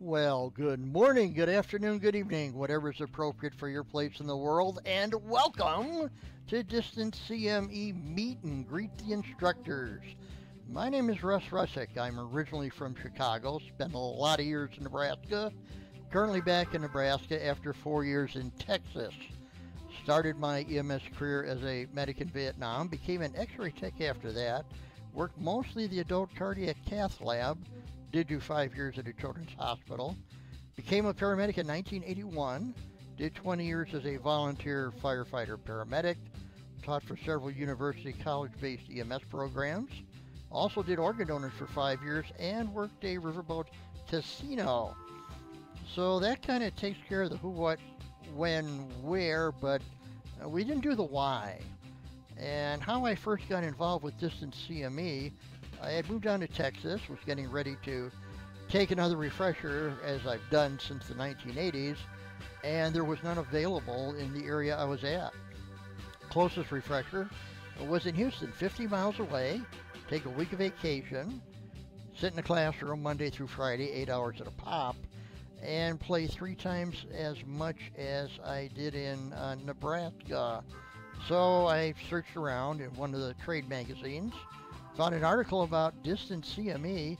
Well, good morning, good afternoon, good evening, whatever is appropriate for your place in the world, and welcome to DistanceCME Meet and Greet the Instructors. My name is Russ Russick. I'm originally from Chicago, spent a lot of years in Nebraska, currently back in Nebraska after 4 years in Texas. Started my EMS career as a medic in Vietnam, became an X-ray tech after that, worked mostly the adult cardiac cath lab, did do 5 years at a children's hospital, became a paramedic in 1981, did 20 years as a volunteer firefighter paramedic, taught for several university college-based EMS programs, also did organ donors for 5 years, and worked a riverboat casino. So that kind of takes care of the who, what, when, where, but we didn't do the why. And how I first got involved with DistanceCME, I had moved down to Texas, was getting ready to take another refresher, as I've done since the 1980s, and there was none available in the area I was at. Closest refresher was in Houston, 50 miles away, take a week of vacation, sit in a classroom Monday through Friday, 8 hours at a pop, and play 3 times as much as I did in Nebraska. So I searched around in one of the trade magazines, found an article about DistanceCME.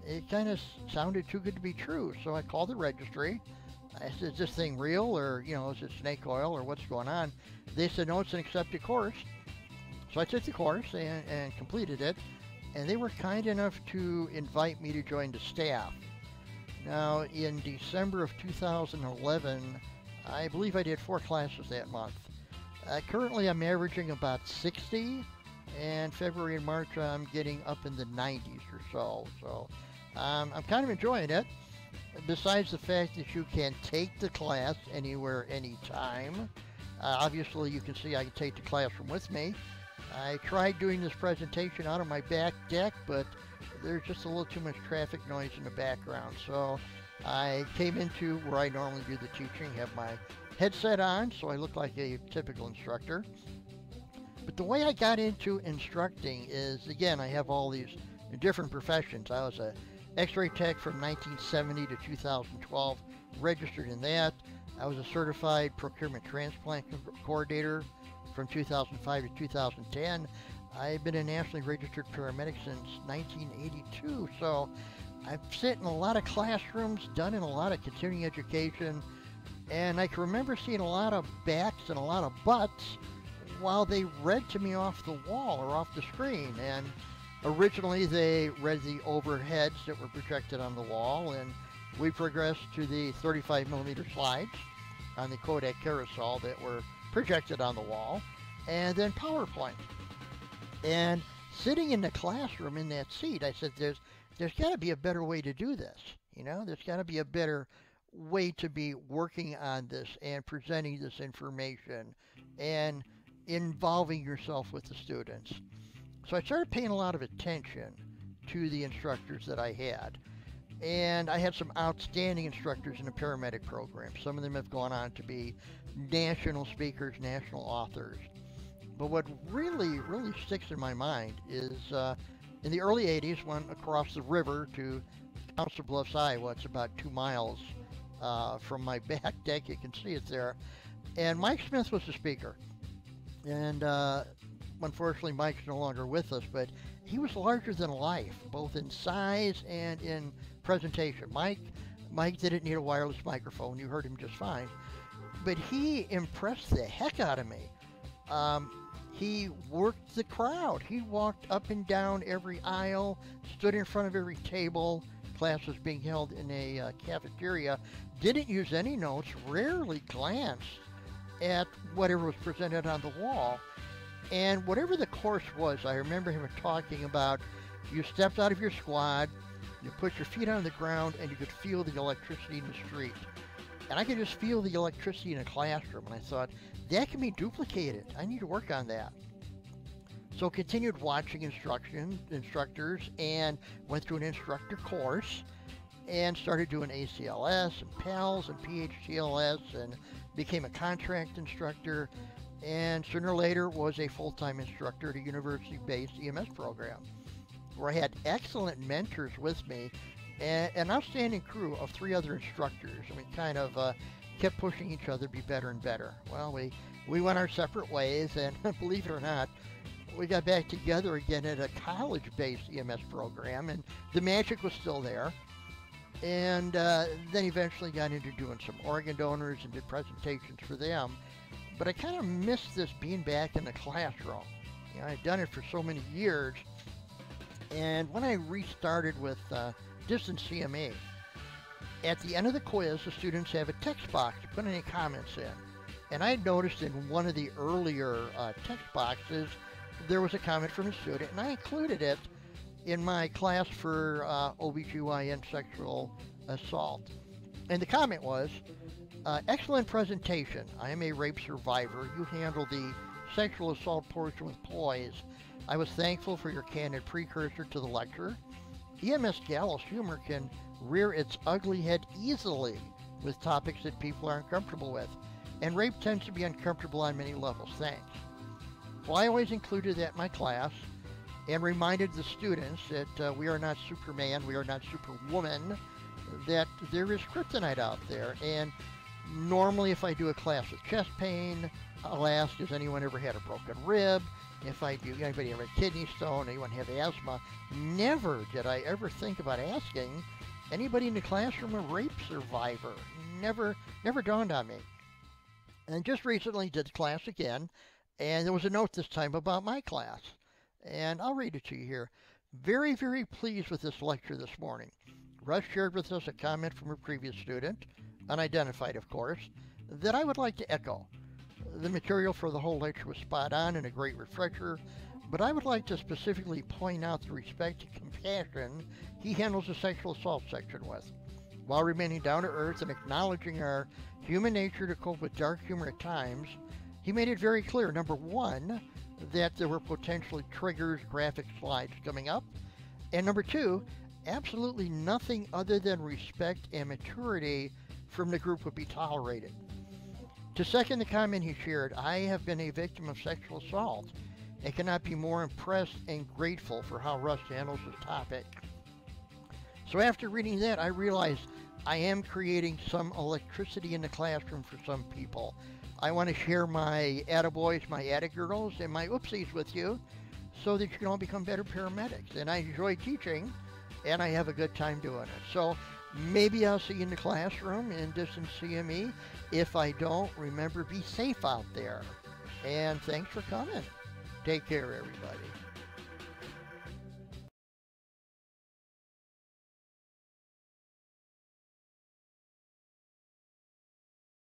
It kind of sounded too good to be true, so I called the registry. I said, is this thing real, or, is it snake oil, or what's going on? They said, no, it's an accepted course. So I took the course and completed it, and they were kind enough to invite me to join the staff. Now, in December of 2011, I believe I did 4 classes that month. Currently, I'm averaging about 60. And February and March, I'm getting up in the 90s or so. So I'm kind of enjoying it. Besides the fact that you can take the class anywhere, anytime. Obviously, you can see I can take the classroom with me. I tried doing this presentation out of my back deck, but there's just a little too much traffic noise in the background. So I came into where I normally do the teaching, have my headset on, so I look like a typical instructor. But the way I got into instructing is, again, I have all these different professions. I was a X-ray tech from 1970 to 2012, registered in that. I was a certified procurement transplant coordinator from 2005 to 2010. I've been a nationally registered paramedic since 1982. So I've sat in a lot of classrooms, done in a lot of continuing education, and I can remember seeing a lot of backs and a lot of butts while they read to me off the wall or off the screen. And originally they read the overheads that were projected on the wall, and we progressed to the 35mm slides on the Kodak carousel that were projected on the wall, and then PowerPoint. And sitting in the classroom in that seat, I said, there's got to be a better way to do this. There's got to be a better way to be working on this and presenting this information and involving yourself with the students. So I started paying a lot of attention to the instructors that I had. And I had some outstanding instructors in the paramedic program. Some of them have gone on to be national speakers, national authors. But what really, really sticks in my mind is in the early 80s, went across the river to Council Bluffs, Iowa. It's about 2 miles from my back deck. You can see it there. And Mike Smith was the speaker. And unfortunately, Mike's no longer with us, but he was larger than life, both in size and in presentation. Mike didn't need a wireless microphone. You heard him just fine. But he impressed the heck out of me. He worked the crowd. He walked up and down every aisle, stood in front of every table. Class was being held in a cafeteria. Didn't use any notes, rarely glanced at whatever was presented on the wall. And whatever the course was, I remember him talking about, you stepped out of your squad, you put your feet on the ground, and you could feel the electricity in the street. And I could just feel the electricity in a classroom, and I thought, that can be duplicated. I need to work on that. So continued watching instructors, and went through an instructor course, and started doing ACLS and PALS and PHTLS, and became a contract instructor, and sooner or later was a full-time instructor at a university-based EMS program, where I had excellent mentors with me an outstanding crew of 3 other instructors, and we kind of kept pushing each other to be better and better. Well, we went our separate ways, and believe it or not, we got back together again at a college-based EMS program, and the magic was still there. And then eventually got into doing some organ donors and did presentations for them. But I kind of missed this being back in the classroom. You know, I'd done it for so many years. And when I restarted with DistanceCME, at the end of the quiz, the students have a text box to put any comments in. And I noticed in one of the earlier text boxes, there was a comment from a student, and I included it in my class for OBGYN sexual assault. And the comment was, excellent presentation. I am a rape survivor. You handled the sexual assault portion with poise. I was thankful for your candid precursor to the lecture. EMS gallows humor can rear its ugly head easily with topics that people are uncomfortable with. And rape tends to be uncomfortable on many levels. Thanks. Well, I always included that in my class and reminded the students that we are not Superman, we are not Superwoman, that there is kryptonite out there. And normally if I do a class with chest pain, I'll ask, has anyone ever had a broken rib? If I do, anybody ever a kidney stone, anyone have asthma? Never did I ever think about asking anybody in the classroom a rape survivor. Never dawned on me. And just recently did the class again, and there was a note this time about my class. And I'll read it to you here. Very, very pleased with this lecture this morning. Russ shared with us a comment from a previous student, unidentified of course, that I would like to echo. The material for the whole lecture was spot on and a great refresher, but I would like to specifically point out the respect and compassion he handles the sexual assault section with, while remaining down to earth and acknowledging our human nature to cope with dark humor at times. He made it very clear, number one, that there were potentially triggers, graphic slides coming up, and number two, absolutely nothing other than respect and maturity from the group would be tolerated. To second the comment he shared, I have been a victim of sexual assault and cannot be more impressed and grateful for how Russ handles this topic. So after reading that, I realized I am creating some electricity in the classroom for some people. I want to share my attaboys, my attagirls, and my oopsies with you so that you can all become better paramedics. And I enjoy teaching, and I have a good time doing it. So maybe I'll see you in the classroom in DistanceCME. If I don't, remember, be safe out there. And thanks for coming. Take care, everybody.